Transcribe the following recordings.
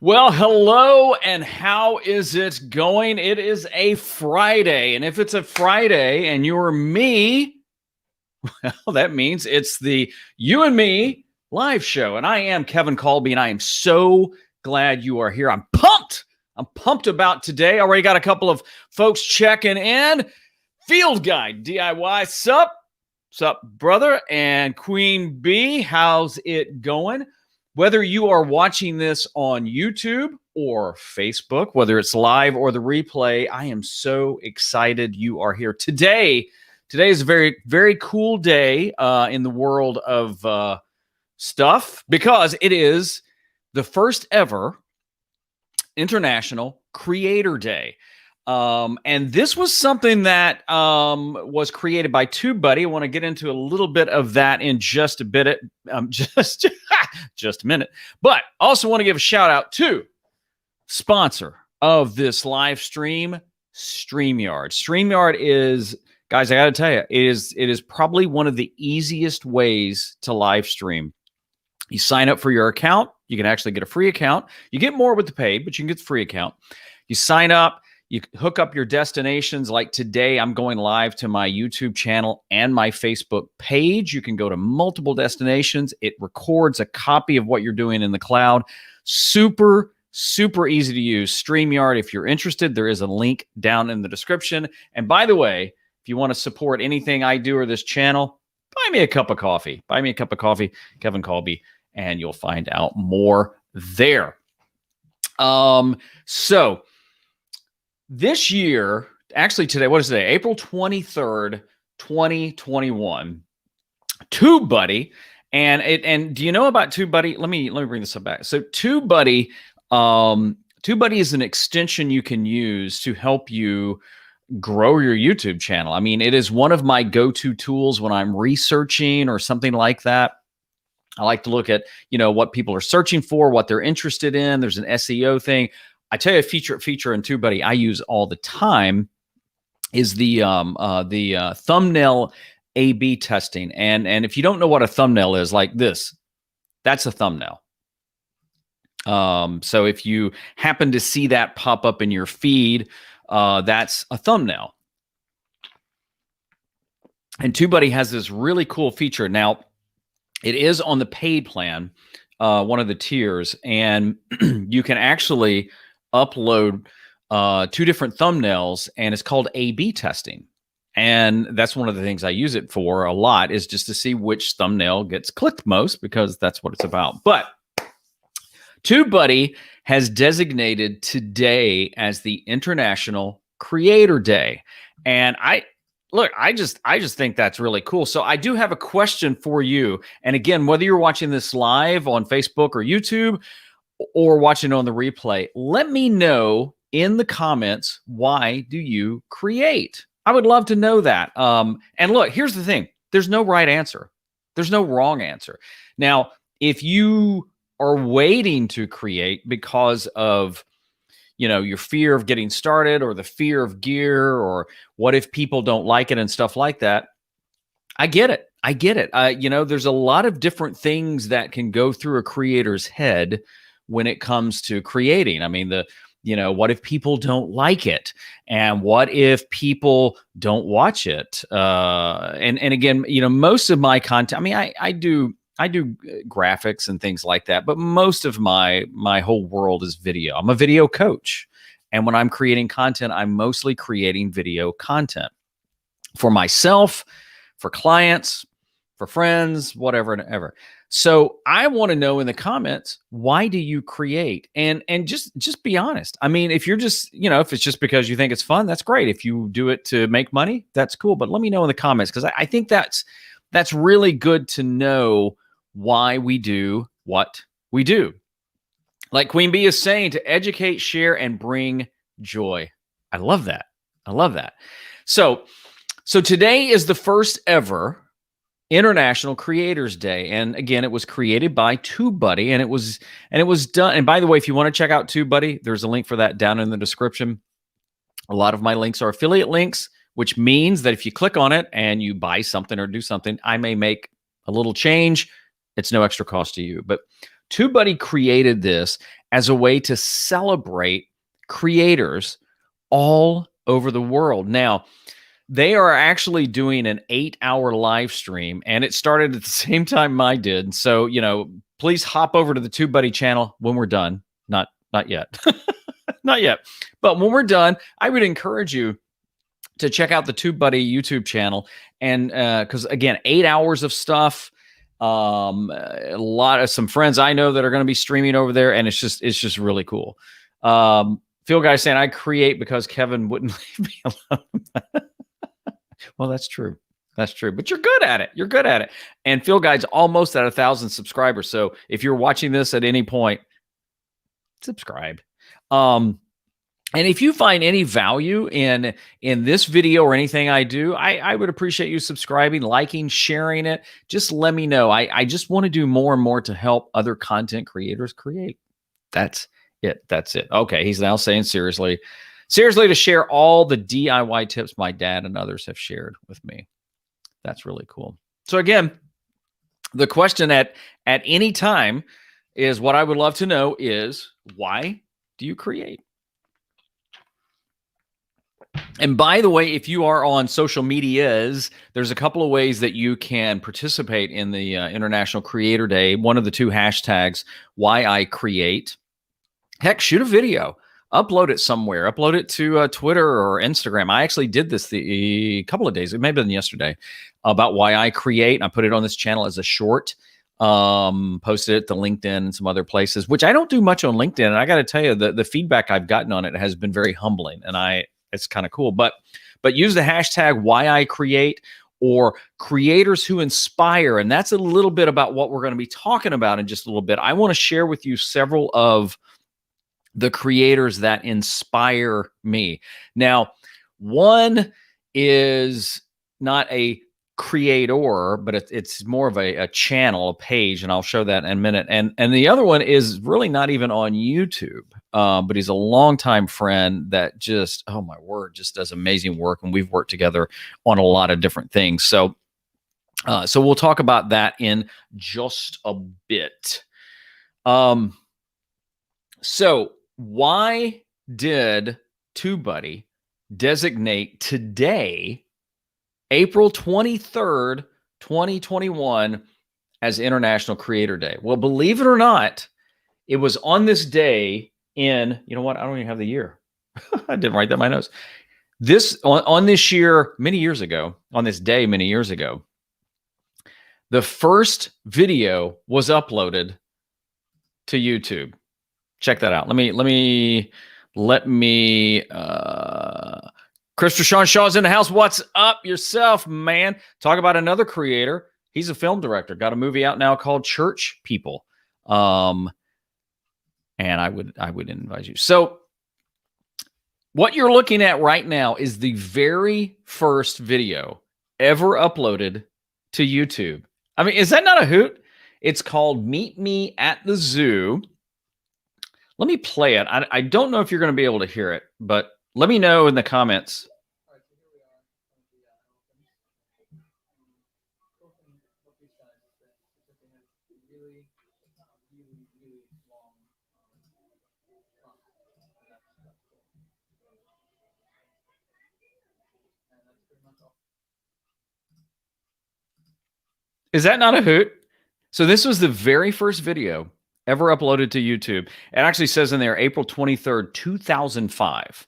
Well, hello, and how is it going? It is a Friday, and if it's a Friday and you're me, well, that means it's the You and Me live show, and I am Kevin Kolbe, and I am so glad you are here. I'm pumped. I'm pumped about today. Already got a couple of folks checking in. Field Guide DIY, sup, brother, and Queen Bee, how's it going? Whether you are watching this on YouTube or Facebook, whether it's live or the replay, I am so excited you are here. Today is a very, very cool day in the world of stuff because it is the first ever International Creator Day. And this was something that was created by Tubebuddy. I want to get into a little bit of that in just a bit, just a minute. But also want to give a shout out to sponsor of this live stream, StreamYard. StreamYard is, guys, I got to tell you, it is probably one of the easiest ways to live stream. You sign up for your account. You can actually get a free account. You get more with the paid, but you can get the free account. You sign up. You hook up your destinations. Like today, I'm going live to my YouTube channel and my Facebook page. You can go to multiple destinations. It records a copy of what you're doing in the cloud. Super, super easy to use. StreamYard, if you're interested, there is a link down in the description. And by the way, if you want to support anything I do or this channel, buy me a cup of coffee. Buy me a cup of coffee, Kevin Kolbe, and you'll find out more there. So this year, actually today, what is today? April 23rd, 2021. Tubebuddy, and do you know about Tubebuddy? Let me bring this up back. So Tubebuddy is an extension you can use to help you grow your YouTube channel. I mean, it is one of my go-to tools when I'm researching or something like that. I like to look at, what people are searching for, what they're interested in. There's an SEO thing. I tell you, a feature in Tubebuddy I use all the time is the thumbnail A/B testing. And if you don't know what a thumbnail is, like this, that's a thumbnail. So if you happen to see that pop up in your feed, that's a thumbnail. And Tubebuddy has this really cool feature. Now, it is on the paid plan, one of the tiers, and you can actually upload two different thumbnails, and it's called A/B testing. And that's one of the things I use it for a lot, is just to see which thumbnail gets clicked most, because that's what it's about. But Tubebuddy has designated today as the International Creator Day. And I just think that's really cool. So I do have a question for you. And again, whether you're watching this live on Facebook or YouTube or watching on the replay, let me know in the comments, why do you create? I would love to know that. And look, here's the thing. There's no right answer. There's no wrong answer. Now, if you are waiting to create because of, your fear of getting started, or the fear of gear, or what if people don't like it and stuff like that, I get it. There's a lot of different things that can go through a creator's head when it comes to creating. I mean, what if people don't like it? And what if people don't watch it? And again, most of my content, I mean, I do graphics and things like that, but most of my whole world is video. I'm a video coach. And when I'm creating content, I'm mostly creating video content for myself, for clients, for friends, whatever and ever. So I want to know in the comments, why do you create? And just be honest. I mean, if you're just, if it's just because you think it's fun, that's great. If you do it to make money, that's cool. But let me know in the comments, because I think that's really good to know why we do what we do. Like Queen Bee is saying, to educate, share, and bring joy. I love that. So today is the first ever International Creators Day. And again, it was created by Tubebuddy, and it was done. And by the way, if you want to check out Tubebuddy, there's a link for that down in the description. A lot of my links are affiliate links, which means that if you click on it and you buy something or do something, I may make a little change. It's no extra cost to you. But Tubebuddy created this, as a way to celebrate creators all over the world. Now, they are actually doing an 8-hour live stream, and it started at the same time I did. So, please hop over to the Tubebuddy channel when we're done. Not yet. Not yet. But when we're done, I would encourage you to check out the Tubebuddy YouTube channel. And because again, 8 hours of stuff, a lot of some friends I know that are going to be streaming over there, and it's just really cool. Phil Guy saying I create because Kevin wouldn't leave me alone. Well, that's true. That's true. But you're good at it. You're good at it. And Phil Guy's almost at 1,000 subscribers. So if you're watching this at any point, subscribe. And if you find any value in this video or anything I do, I would appreciate you subscribing, liking, sharing it. Just let me know. I just want to do more and more to help other content creators create. That's it. That's it. Okay. He's now saying seriously to share all the DIY tips my dad and others have shared with me. That's really cool. So again, the question at any time is what I would love to know is, why do you create? And by the way, if you are on social medias, there's a couple of ways that you can participate in the International Creator Day. One of the two hashtags, why I create. Heck, shoot a video. Upload it somewhere. Upload it to Twitter or Instagram. I actually did this a couple of days, it may have been yesterday, about why I create. And I put it on this channel as a short. Posted it to LinkedIn and some other places, which I don't do much on LinkedIn. And I got to tell you, the feedback I've gotten on it has been very humbling, and it's kind of cool. But use the hashtag why I create, or creators who inspire. And that's a little bit about what we're going to be talking about in just a little bit. I want to share with you several of the creators that inspire me. Now, one is not a creator, but it's more of a channel, a page, and I'll show that in a minute. And the other one is really not even on YouTube, but he's a longtime friend that just, oh my word, just does amazing work, and we've worked together on a lot of different things. So we'll talk about that in just a bit. So why did Tubebuddy designate today, April 23rd, 2021, as International Creator Day? Well, believe it or not, it was on this day in, you know what? I don't even have the year. I didn't write that in my notes. On this year, many years ago, on this day, many years ago, the first video was uploaded to YouTube. Check that out. Let me Christopher Sean Shaw's in the house. What's up yourself, man? Talk about another creator. He's a film director. Got a movie out now called Church People. And I would invite you. So what you're looking at right now is the very first video ever uploaded to YouTube. I mean, is that not a hoot? It's called Meet Me at the Zoo. Let me play it. I don't know if you're going to be able to hear it, but let me know in the comments. Is that not a hoot? So this was the very first video ever uploaded to YouTube. It actually says in there, April 23rd, 2005.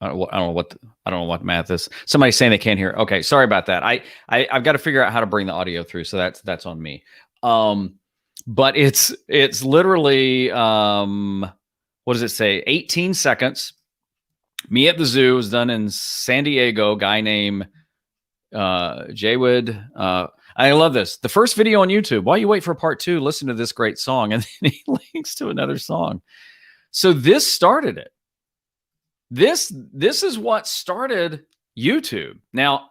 I don't know what math is. Somebody's saying they can't hear. Okay, sorry about that. I've got to figure out how to bring the audio through, so that's on me. But it's literally what does it say? 18 seconds. Me at the Zoo was done in San Diego. Guy named Jaywood. I love this. The first video on YouTube. While you wait for part 2, listen to this great song. And then he links to another song. So this started it. This is what started YouTube. Now,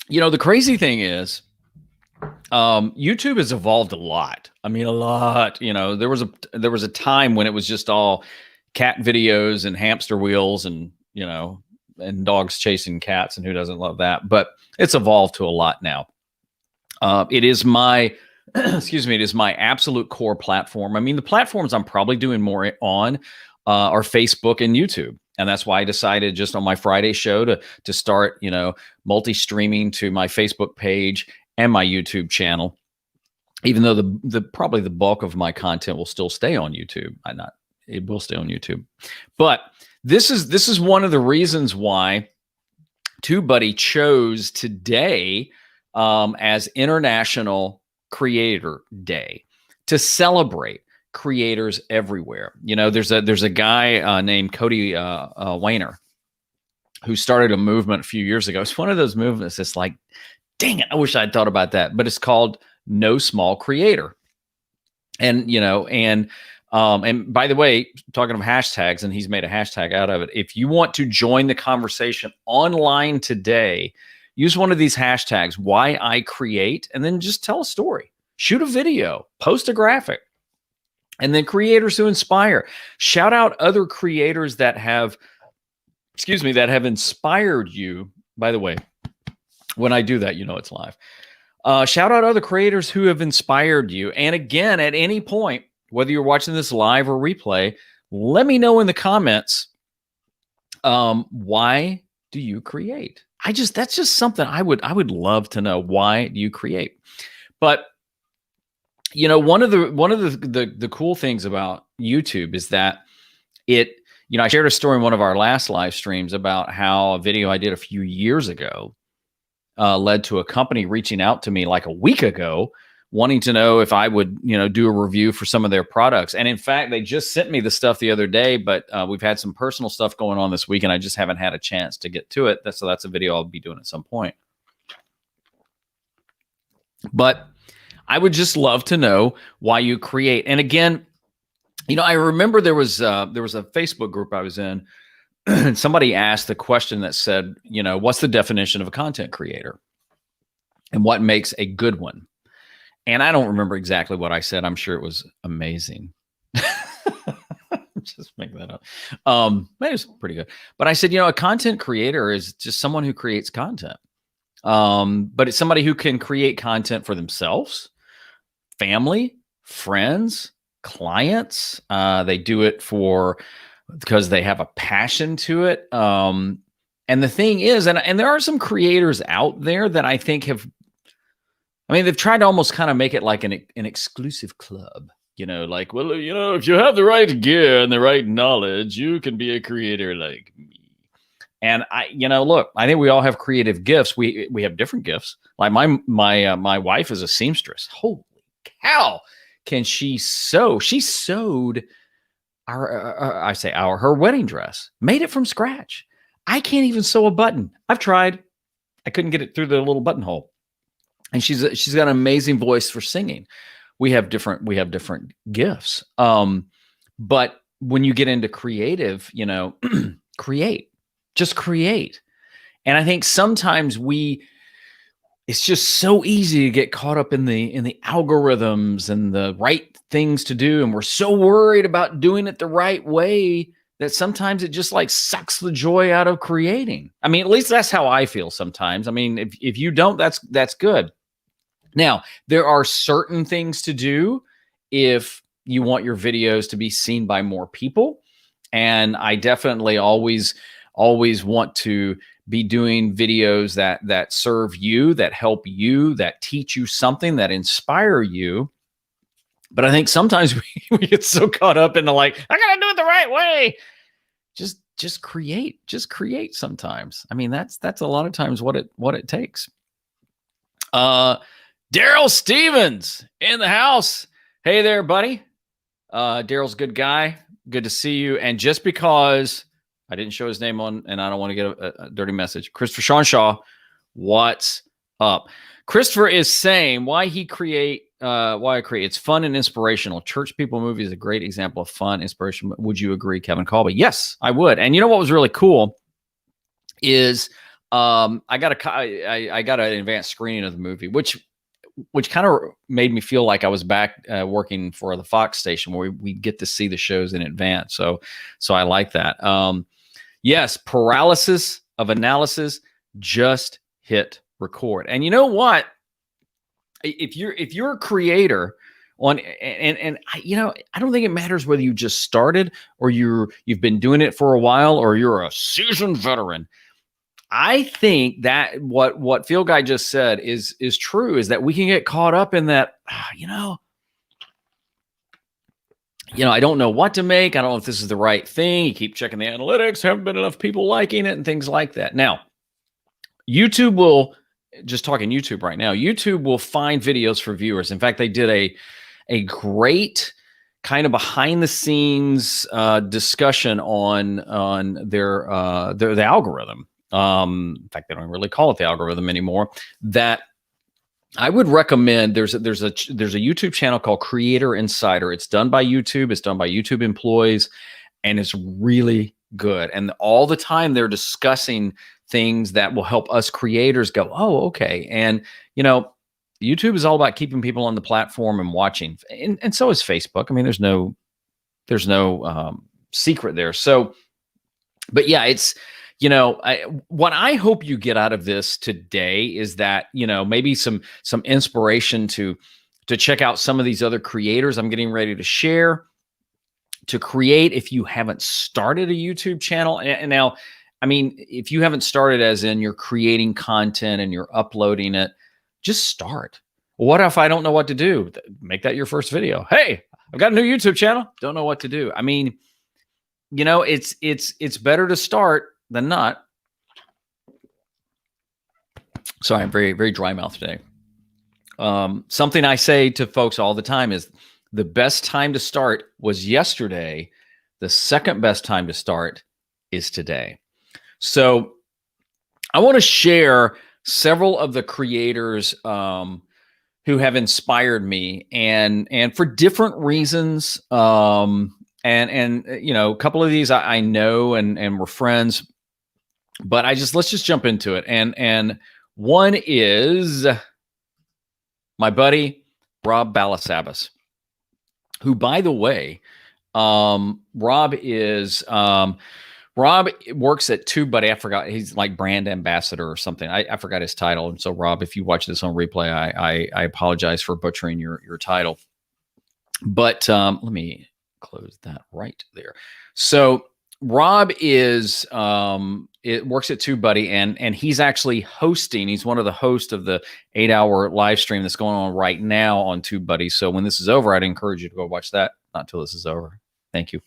the crazy thing is, YouTube has evolved a lot. I mean, a lot. There was a time when it was just all cat videos and hamster wheels and and dogs chasing cats, and who doesn't love that? But it's evolved to a lot now. It is my excuse me, it is my absolute core platform. I mean, the platforms I'm probably doing more on are Facebook and YouTube. And that's why I decided just on my Friday show to start, multi-streaming to my Facebook page and my YouTube channel. Even though the probably the bulk of my content will still stay on YouTube. It will stay on YouTube. But this is one of the reasons why Tubebuddy chose today as International Creator Day to celebrate creators everywhere. There's a guy named Cody Weiner who started a movement a few years ago. It's one of those movements that's like, dang it, I wish I'd thought about that. But it's called No Small Creator. And by the way, talking of hashtags, and he's made a hashtag out of it. If you want to join the conversation online today, use one of these hashtags, why I create, and then just tell a story, shoot a video, post a graphic, and then creators who inspire. Shout out other creators that have inspired you. By the way, when I do that, it's live. Shout out other creators who have inspired you. And again, at any point, whether you're watching this live or replay, let me know in the comments, why do you create? That's just something I would love to know. Why do you create? But one of the cool things about YouTube is that I shared a story in one of our last live streams about how a video I did a few years ago led to a company reaching out to me like a week ago, wanting to know if I would, do a review for some of their products. And in fact, they just sent me the stuff the other day, but we've had some personal stuff going on this week, and I just haven't had a chance to get to it. So that's a video I'll be doing at some point. But I would just love to know why you create. And again, I remember there was a Facebook group I was in, and somebody asked the question that said, what's the definition of a content creator and what makes a good one? And I don't remember exactly what I said. I'm sure it was amazing. Just make that up. It was pretty good. But I said, a content creator is just someone who creates content. But it's somebody who can create content for themselves, family, friends, clients. They do it because they have a passion to it. And the thing is, and there are some creators out there that I think they've tried to almost kind of make it like an exclusive club, like, well, if you have the right gear and the right knowledge, you can be a creator like me. And look, I think we all have creative gifts. We have different gifts. Like my wife is a seamstress. Holy cow. Can she sew? She sewed her wedding dress, made it from scratch. I can't even sew a button. I've tried. I couldn't get it through the little buttonhole. And she's got an amazing voice for singing. We have different gifts. But when you get into creative, just create. And I think sometimes it's just so easy to get caught up in the algorithms and the right things to do. And we're so worried about doing it the right way that sometimes it just like sucks the joy out of creating. I mean, at least that's how I feel sometimes. I mean, if you don't, that's good. Now, there are certain things to do if you want your videos to be seen by more people. And I definitely always want to be doing videos that serve you, that help you, that teach you something, that inspire you. But I think sometimes we get so caught up in the like, I gotta do it the right way. Just create sometimes. I mean, that's a lot of times what it takes. Daryl Stevens in the house. Hey there, buddy. Daryl's a good guy. Good to see you. And just because I didn't show his name on, and I don't want to get a dirty message, Christopher Shaw, what's up? Christopher is saying why I create. It's fun and inspirational. Church People movie is a great example of fun, inspiration. Would you agree, Kevin Kolbe? Yes, I would. And you know what was really cool is I got an advanced screening of the movie, which kind of made me feel like I was back working for the Fox station where we get to see the shows in advance. So I like that. Yes, paralysis of analysis, just hit record. And you know what? if you're a creator on, and I don't think it matters whether you just started or you've been doing it for a while or you're a seasoned veteran. I think that what Field Guy just said is true, is that we can get caught up in that, I don't know what to make. I don't know if this is the right thing. You keep checking the analytics. Haven't been enough people liking it and things like that. Now, YouTube will, just talking YouTube right now, YouTube will find videos for viewers. In fact, they did a great kind of behind the scenes discussion on the algorithm. In fact, they don't really call it the algorithm anymore. That I would recommend. There's a YouTube channel called Creator Insider. It's done by YouTube. It's done by YouTube employees, and it's really good. And all the time they're discussing things that will help us creators go, oh, okay. And YouTube is all about keeping people on the platform and watching, and so is Facebook. I mean, there's no secret there. So, but yeah, it's. What I hope you get out of this today is that, maybe some inspiration to check out some of these other creators I'm getting ready to share, to create if you haven't started a YouTube channel. And now, I mean, if you haven't started as in you're creating content and you're uploading it, just start. What if I don't know what to do? Make that your first video. Hey, I've got a new YouTube channel. Don't know what to do. I mean, it's better to start than not. Sorry, I'm very, very dry mouth today. Something I say to folks all the time is the best time to start was yesterday. The second best time to start is today. So I want to share several of the creators who have inspired me and for different reasons. And a couple of these I know and we're friends. But let's just jump into it. And one is my buddy, Rob Balasabas, who, by the way, Rob works at Tubebuddy. I forgot, he's like brand ambassador or something. I forgot his title. And so Rob, if you watch this on replay, I apologize for butchering your title. But let me close that right there. So Rob is it works at Tubebuddy, and he's actually hosting. He's one of the hosts of the 8-hour live stream that's going on right now on Tubebuddy. So when this is over, I'd encourage you to go watch that. Not until this is over. Thank you.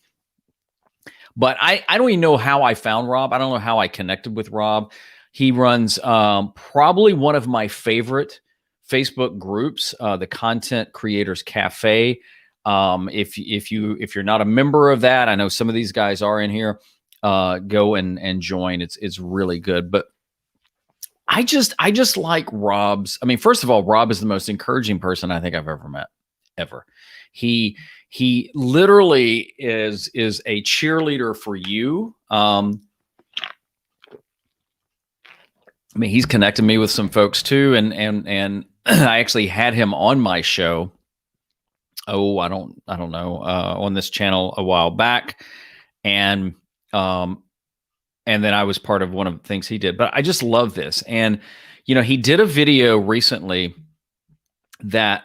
But I don't even know how I found Rob. I don't know how I connected with Rob. He runs probably one of my favorite Facebook groups, the Content Creators Cafe. If you're not a member of that, I know some of these guys are in here, go and join. It's really good. But I just like Rob's. I mean, first of all, Rob is the most encouraging person I think I've ever met, ever. He literally is a cheerleader for you. I mean, he's connected me with some folks too, and I actually had him on my show. Oh, I don't know, on this channel a while back. And then I was part of one of the things he did, but I just love this. And, he did a video recently that,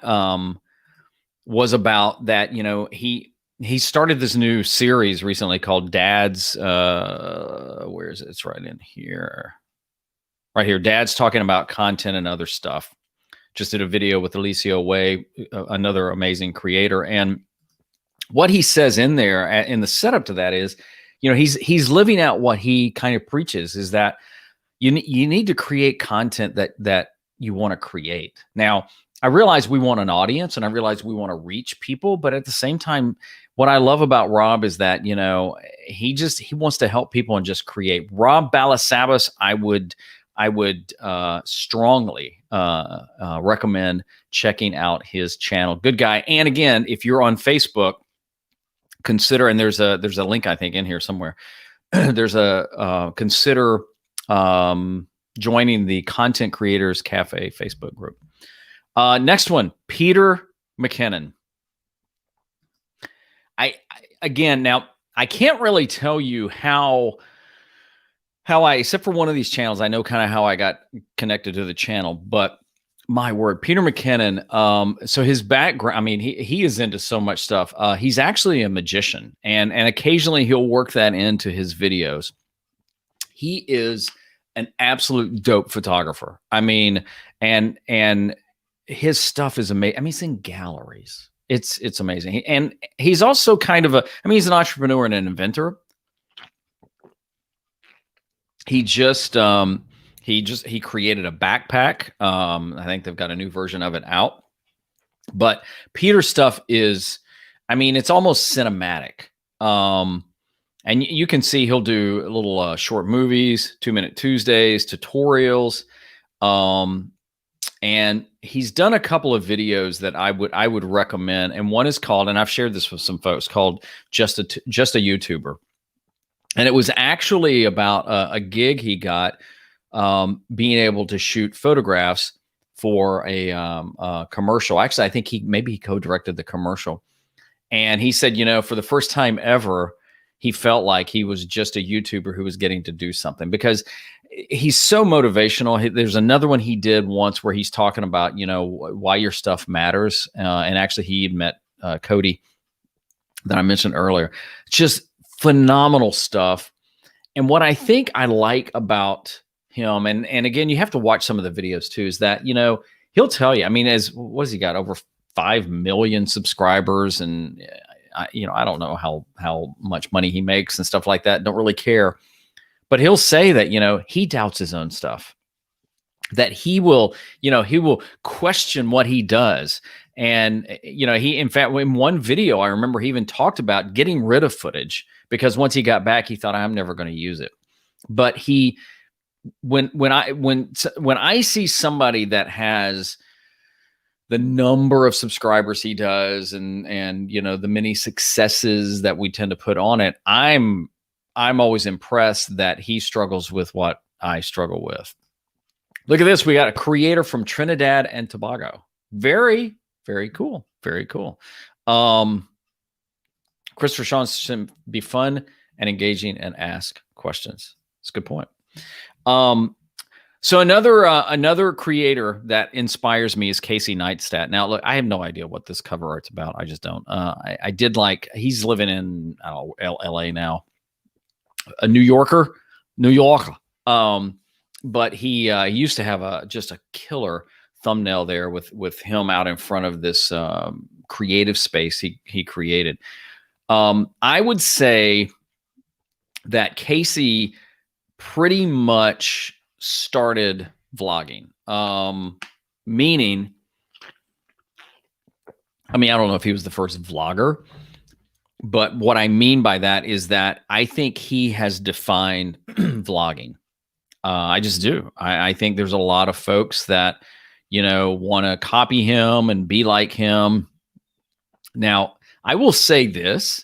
was about that, he started this new series recently called Dad's, where is it? It's right in here. Right here. Dad's talking about content and other stuff. Just did a video with Alicia Way, another amazing creator. And what he says in there, in the setup to that is, he's living out what he kind of preaches, is that you need to create content that you want to create. Now, I realize we want an audience and I realize we want to reach people, but at the same time, what I love about Rob is that, he wants to help people and just create. Rob Balasabas, I would strongly recommend checking out his channel. Good guy. And again, if you're on Facebook, consider, and there's a link I think in here somewhere. There's consider joining the Content Creators Cafe Facebook group. Next one, Peter McKinnon. Now I can't really tell you how I, except for one of these channels, I know kind of how I got connected to the channel, but My word, Peter McKinnon. So his background, I mean, he is into so much stuff. He's actually a magician, and occasionally he'll work that into his videos. He is an absolute dope photographer. I mean, and his stuff is amazing. I mean, he's in galleries. It's amazing. And he's also kind of he's an entrepreneur and an inventor. He created a backpack. I think they've got a new version of it out. But Peter's stuff is, I mean, it's almost cinematic. And you can see he'll do little short movies, 2-Minute Tuesdays, tutorials. And he's done a couple of videos that I would recommend. And one is called, and I've shared this with some folks, called Just a YouTuber. And it was actually about a gig he got, being able to shoot photographs for a commercial. Actually, I think he co-directed the commercial. And he said, for the first time ever, he felt like he was just a YouTuber who was getting to do something, because he's so motivational. There's another one he did once where he's talking about, why your stuff matters. And actually he had met Cody that I mentioned earlier. Just phenomenal stuff. And what I think I like about him, and again, you have to watch some of the videos too, is that, he'll tell you, I mean, what has he got? Over 5 million subscribers. And, I don't know how much money he makes and stuff like that. Don't really care. But he'll say that, he doubts his own stuff, that he will question what he does. And, he, in fact, in one video, I remember he even talked about getting rid of footage, because once he got back, he thought, I'm never going to use it. But when I see somebody that has the number of subscribers he does, and the many successes that we tend to put on it, I'm always impressed that he struggles with what I struggle with. Look at this. We got a creator from Trinidad and Tobago. Very, very cool. Very cool. Christopher Sean should be fun and engaging and ask questions. That's a good point. So another creator that inspires me is Casey Neistat. Now, look, I have no idea what this cover art's about. I just don't. I did like, he's living in LA now, New York. But he used to have just a killer thumbnail there with him out in front of this creative space he created. I would say that Casey pretty much started vlogging, meaning, I mean, I don't know if he was the first vlogger, but what I mean by that is that I think he has defined vlogging. I just do. I think there's a lot of folks that, want to copy him and be like him. Now, I will say this,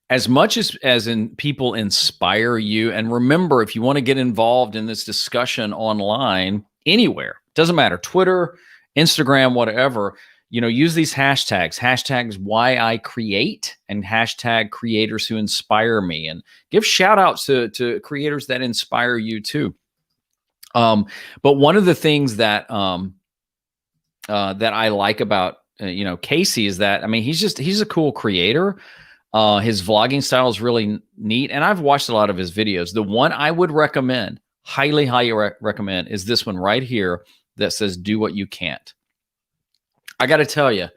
as much as in people inspire you, and remember, if you want to get involved in this discussion online, anywhere, doesn't matter, Twitter, Instagram, whatever, use these hashtags why I create, and hashtag creators who inspire me, and give shout outs to creators that inspire you too. But one of the things that that I like about Casey is that, I mean, he's a cool creator. His vlogging style is really neat, and I've watched a lot of his videos. The one I would recommend, highly recommend, is this one right here that says "Do what you can't." I got to tell you, I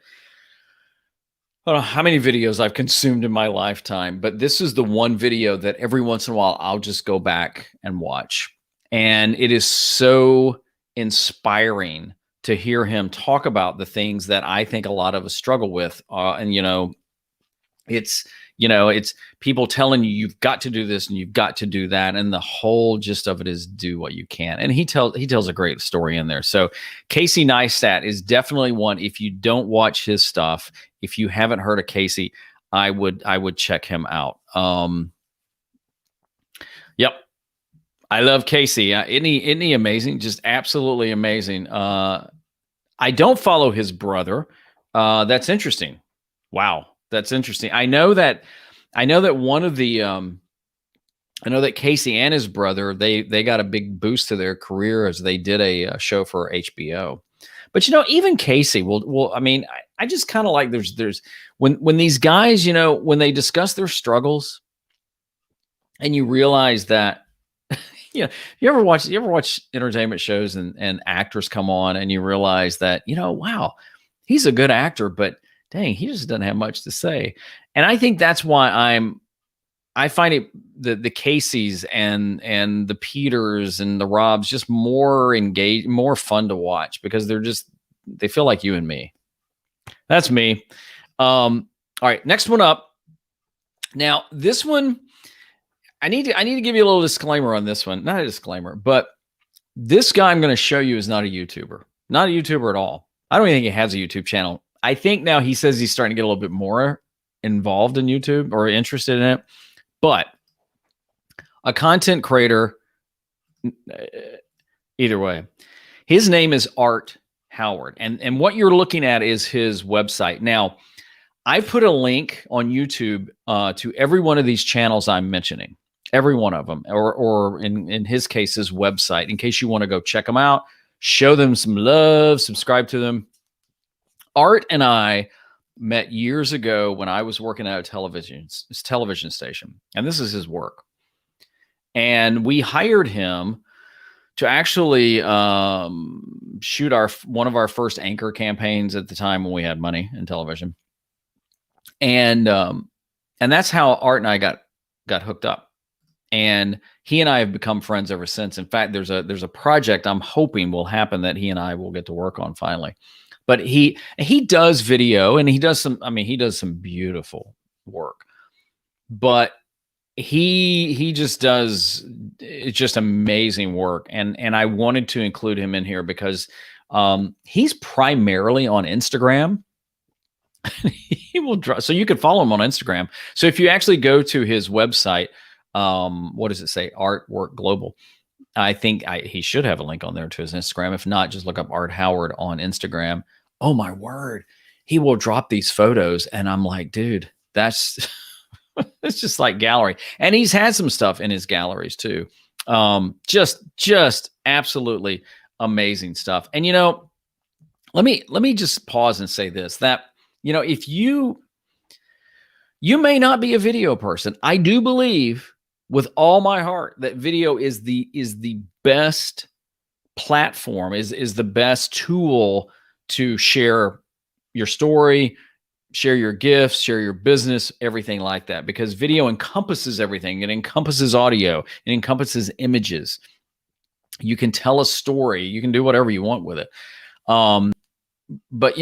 don't know how many videos I've consumed in my lifetime, but this is the one video that every once in a while I'll just go back and watch. And it is so inspiring to hear him talk about the things that I think a lot of us struggle with. It's people telling you, you've got to do this and you've got to do that. And the whole gist of it is do what you can. And he tells a great story in there. So Casey Neistat is definitely one. If you don't watch his stuff, if you haven't heard of Casey, I would check him out. Yep. I love Casey. Isn't he amazing? Just absolutely amazing. I don't follow his brother. That's interesting. Wow. That's interesting. I know that one of the, I know that Casey and his brother, they got a big boost to their career as they did a show for HBO. But even Casey will. I mean, I just kind of like there's when these guys, when they discuss their struggles, and you realize that, you ever watch entertainment shows and actors come on and you realize that, wow, he's a good actor, but dang, he just doesn't have much to say. And I think that's why I find it the Caseys and the Peters and the Robs just more engaged, more fun to watch because they feel like you and me. That's me. All right, next one up. Now, this one, I need to give you a little disclaimer on this one. Not a disclaimer, but this guy I'm going to show you is not a YouTuber. Not a YouTuber at all. I don't even think he has a YouTube channel. I think now he says he's starting to get a little bit more involved in YouTube or interested in it. But a content creator, either way, his name is Art Howard. And what you're looking at is his website. Now, I put a link on YouTube to every one of these channels I'm mentioning. Every one of them, or in his case, his website, in case you want to go check them out, show them some love, subscribe to them. Art and I met years ago when I was working at a television station, and this is his work. And we hired him to actually shoot one of our first anchor campaigns at the time when we had money in television. And that's how Art and I got hooked up. And he and I have become friends ever since. In fact, there's a project I'm hoping will happen that he and I will get to work on finally. But he does video and he does some beautiful work. But he just does, it's just amazing work. And I wanted to include him in here because he's primarily on Instagram. He will draw, so you can follow him on Instagram. So if you actually go to his website, what does it say? Artwork Global. I think he should have a link on there to his Instagram. If not, just look up Art Howard on Instagram. Oh my word. He will drop these photos and I'm like, dude, that's it's just like gallery. And he's had some stuff in his galleries too. Just absolutely amazing stuff. And let me just pause and say this, that if you may not be a video person, I do believe with all my heart that video is the best platform, is the best tool to share your story, share your gifts, share your business, everything like that, because video encompasses everything. It encompasses audio, it encompasses images. You can tell a story, you can do whatever you want with it. But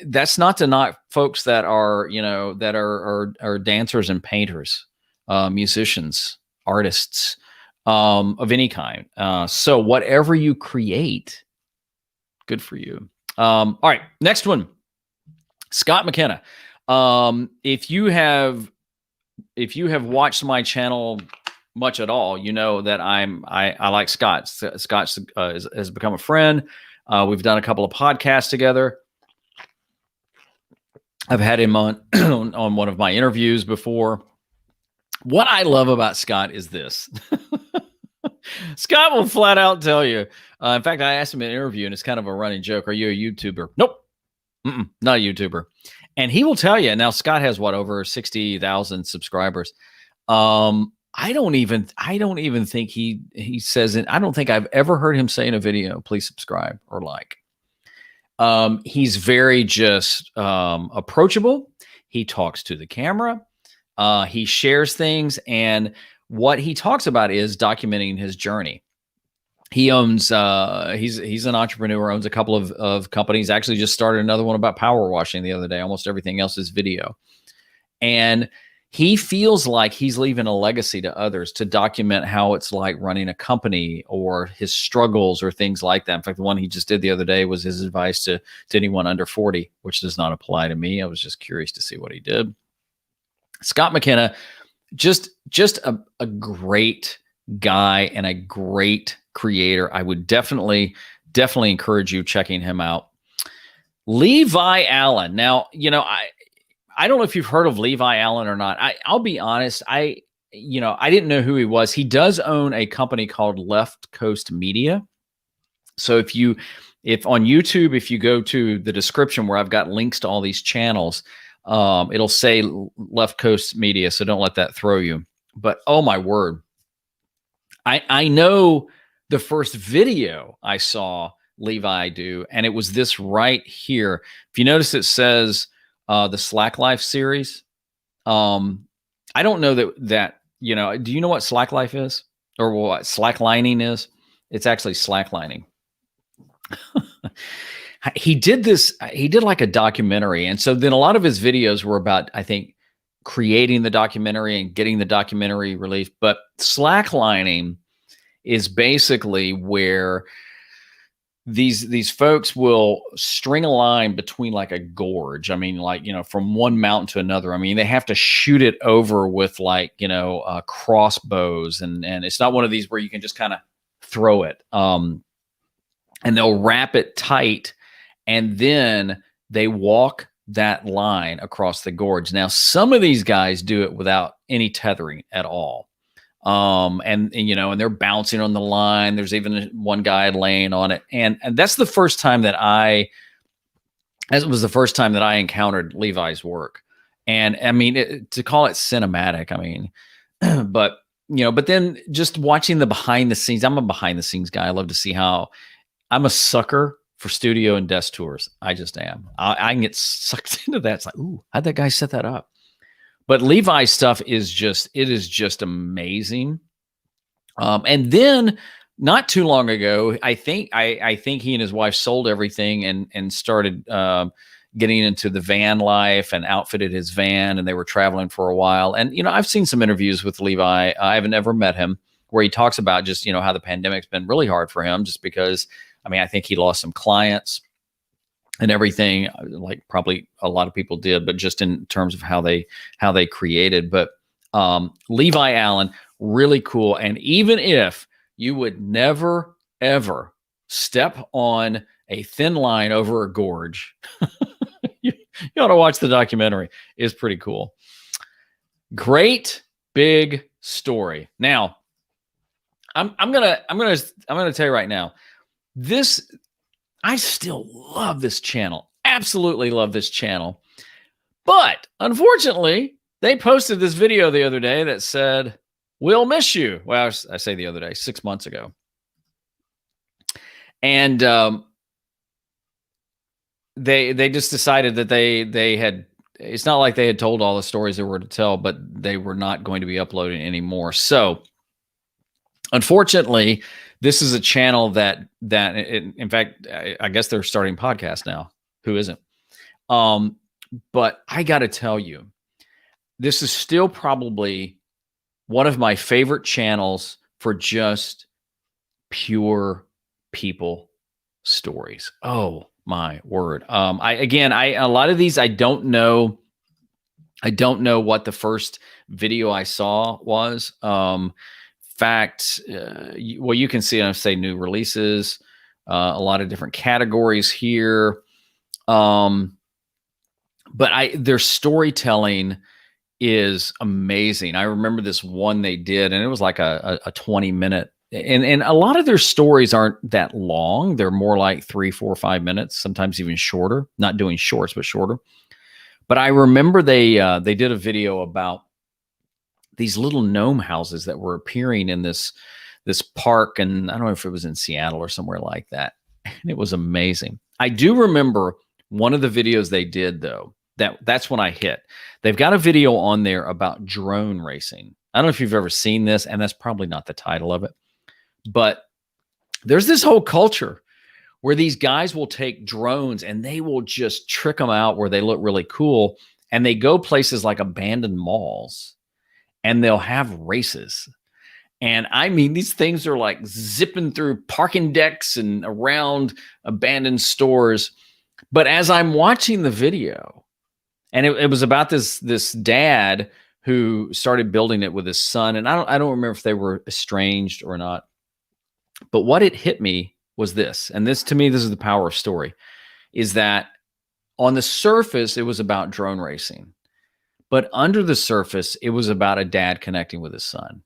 that's not to knock folks that are, that are dancers and painters, musicians, artists, of any kind. So whatever you create, good for you. All right, next one, Scott McKenna. If you have watched my channel much at all, you know that I like Scott. Scott has become a friend. We've done a couple of podcasts together. I've had him on on one of my interviews before. What I love about Scott is this. Scott will flat out tell you. In fact, I asked him in an interview, and it's kind of a running joke. Are you a YouTuber? Nope. Not a YouTuber. And he will tell you. Now, Scott has over 60,000 subscribers. I don't even think he says it. I don't think I've ever heard him say in a video, please subscribe or like. He's very just approachable. He talks to the camera. He shares things, and what he talks about is documenting his journey. He owns he's an entrepreneur, owns a couple of companies. Actually just started another one about power washing the other day. Almost everything else is video. And he feels like he's leaving a legacy to others to document how it's like running a company or his struggles or things like that. In fact, the one he just did the other day was his advice to anyone under 40, which does not apply to me. I was just curious to see what he did. Scott McKenna, just a great guy and a great creator. I would definitely encourage you checking him out. Levi Allen. Now, I don't know if you've heard of Levi Allen or not. I'll be honest. I didn't know who he was. He does own a company called Left Coast Media. So if on YouTube, if you go to the description where I've got links to all these channels, it'll say Left Coast Media. So don't let that throw you. But oh my word, I know the first video I saw Levi do, and it was this right here. If you notice, it says the Slack Life series. I don't know that do you know what Slack Life is, or what slacklining is? It's actually slacklining. He did like a documentary. And so then a lot of his videos were about, I think, creating the documentary and getting the documentary released. But slacklining is basically where these folks will string a line between like a gorge. I mean, like, from one mountain to another. I mean, they have to shoot it over with like, crossbows, and it's not one of these where you can just kind of throw it. And they'll wrap it tight, and then they walk that line across the gorge. Now, some of these guys do it without any tethering at all. And they're bouncing on the line. There's even one guy laying on it. And that's the first time that I encountered Levi's work. And I mean, to call it cinematic, I mean, but then just watching the behind the scenes, I'm a behind the scenes guy. I love to see how I'm a sucker for studio and desk tours. I just am. I can get sucked into that. It's like, ooh, how'd that guy set that up? But Levi's stuff is just amazing. And then not too long ago, I think he and his wife sold everything and started getting into the van life and outfitted his van, and they were traveling for a while. And I've seen some interviews with Levi. I haven't ever met him, where he talks about just how the pandemic's been really hard for him, just because I think he lost some clients and everything, like probably a lot of people did, but just in terms of how they created. But Levi Allen, really cool. And even if you would never, ever step on a thin line over a gorge, you ought to watch the documentary. It's pretty cool. Great big story. Now, I'm gonna tell you right now, I still love this channel. Absolutely love this channel. But unfortunately, they posted this video the other day that said, "We'll miss you." Well, I say the other day, 6 months ago. And they just decided that they had, it's not like they had told all the stories they were to tell, but they were not going to be uploading anymore. So unfortunately, this is a channel that in fact, I guess they're starting podcasts now. Who isn't? But I got to tell you, this is still probably one of my favorite channels for just pure people stories. Oh my word. A lot of these, I don't know what the first video I saw was. Fact, you can see, I say new releases, a lot of different categories here. But their storytelling is amazing. I remember this one they did, and it was like a 20-minute, and a lot of their stories aren't that long. They're more like 3, 4, 5 minutes, sometimes even shorter, not doing shorts, but shorter. But I remember they did a video about these little gnome houses that were appearing in this park. And I don't know if it was in Seattle or somewhere like that. And it was amazing. I do remember one of the videos they did, though, that's when I hit. They've got a video on there about drone racing. I don't know if you've ever seen this, and that's probably not the title of it. But there's this whole culture where these guys will take drones and they will just trick them out where they look really cool. And they go places like abandoned malls, and they'll have races. And I mean, these things are like zipping through parking decks and around abandoned stores. But as I'm watching the video, and it was about this dad who started building it with his son. And I don't remember if they were estranged or not. But what it hit me was this, and this, to me, this is the power of story, is that on the surface, it was about drone racing. But under the surface, it was about a dad connecting with his son.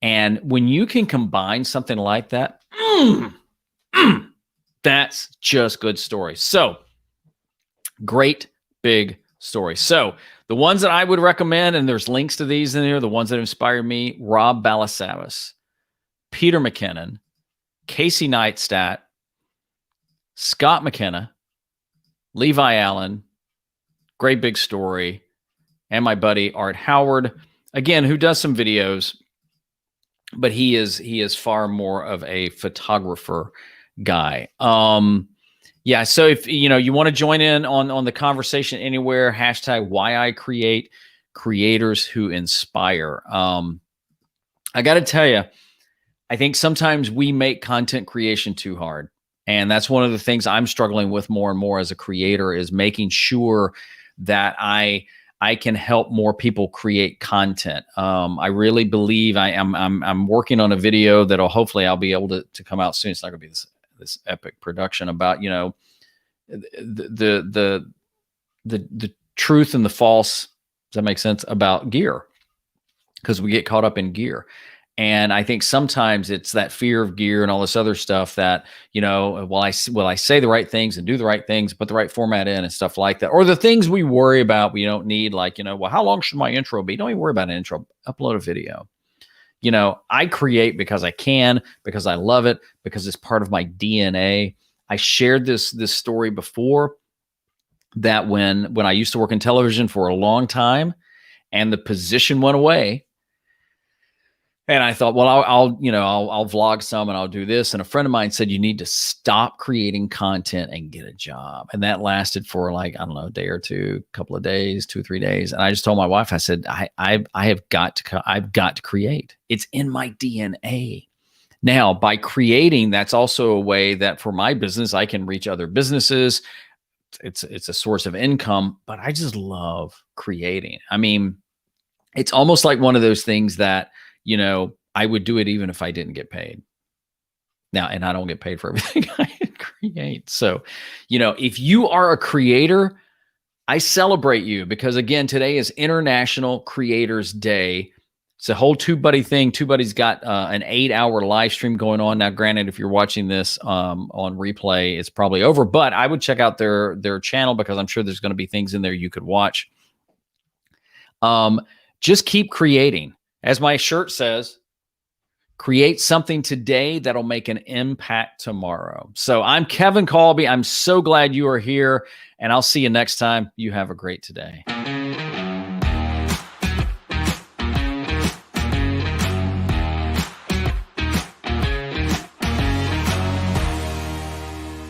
And when you can combine something like that, That's just good stories. So great big story. So the ones that I would recommend, and there's links to these in there, the ones that inspired me: Rob Balasabas, Peter McKinnon, Casey Neistat, Scott McKenna, Levi Allen, great big story, and my buddy Art Howard, again, who does some videos, but he is far more of a photographer guy. Yeah, so if you want to join in on the conversation anywhere, hashtag why I create, creators who inspire. I got to tell you, I think sometimes we make content creation too hard. And that's one of the things I'm struggling with more and more as a creator, is making sure that I can help more people create content. I really believe I'm working on a video that'll hopefully I'll be able to come out soon. It's not gonna be this epic production about, the truth and the false. Does that make sense? About gear, because we get caught up in gear. And I think sometimes it's that fear of gear and all this other stuff that, will I say the right things and do the right things, put the right format in and stuff like that, or the things we worry about we don't need, like, well, how long should my intro be? Don't even worry about an intro. Upload a video. I create because I can, because I love it, because it's part of my DNA. I shared this story before, that when I used to work in television for a long time and the position went away, and I thought, well, I'll vlog some and I'll do this. And a friend of mine said, you need to stop creating content and get a job. And that lasted for, like, I don't know, a day or two, a couple of days, 2 or 3 days. And I just told my wife, I said, I've got to create. It's in my DNA. Now, by creating, that's also a way that for my business, I can reach other businesses. It's a source of income, but I just love creating. I mean, it's almost like one of those things that, I would do it even if I didn't get paid. Now, and I don't get paid for everything I create. So, if you are a creator, I celebrate you, because again, today is International Creators Day. It's a whole Tubebuddy thing. Tubebuddy's got an 8-hour live stream going on. Now, granted, if you're watching this on replay, it's probably over, but I would check out their channel, because I'm sure there's going to be things in there you could watch. Just keep creating. As my shirt says, create something today that'll make an impact tomorrow. So I'm Kevin Kolbe. I'm so glad you are here, and I'll see you next time. You have a great day.